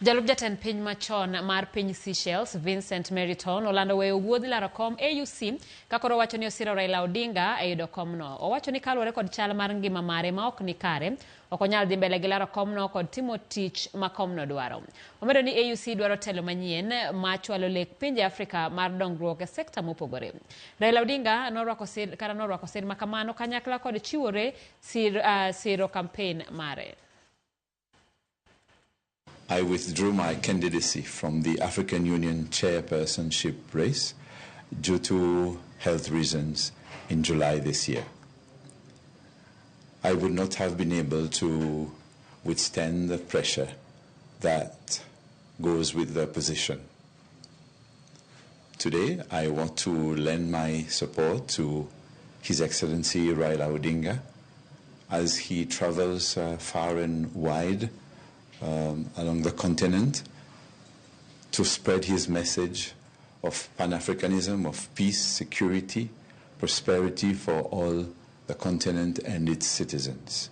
Jalup jatend piny machon mar piny Seychelles, Vincent Meriton, olando weyo wuodh laro kom AUC kakoro wacho ni osiro Raila Odinga e yudo komno. Owacho ni kaluwore kod chal mar ngima mare ma ok ni kare, ok onyal dhi mbele gi laro komno kod timo tich ma komno dwaro. Omedo ni AUC dwaro telo manyien ma chwalo lek pinje Afrika mar dongruok e sekta mopogore. Raila Odinga norwako sir makamano kanyakla kod chiwore siro campaign mare. I withdrew my candidacy from the African Union chairpersonship race due to health reasons in July this year. I would not have been able to withstand the pressure that goes with the position. Today, I want to lend my support to His Excellency Raila Odinga as he travels far and wide along the continent to spread his message of Pan-Africanism, of peace, security, prosperity for all the continent and its citizens.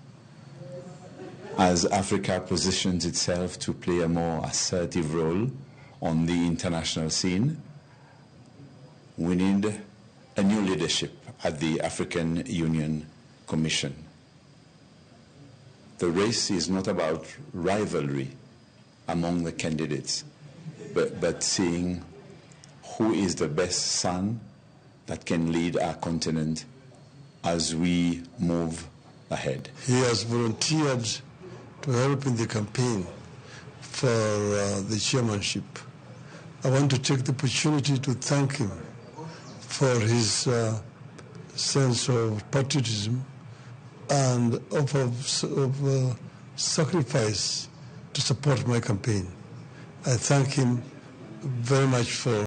As Africa positions itself to play a more assertive role on the international scene, we need a new leadership at the African Union Commission. The race is not about rivalry among the candidates, but seeing who is the best son that can lead our continent as we move ahead. He has volunteered to help in the campaign for the chairmanship. I want to take the opportunity to thank him for his sense of patriotism and of sacrifice to support my campaign. I thank him very much for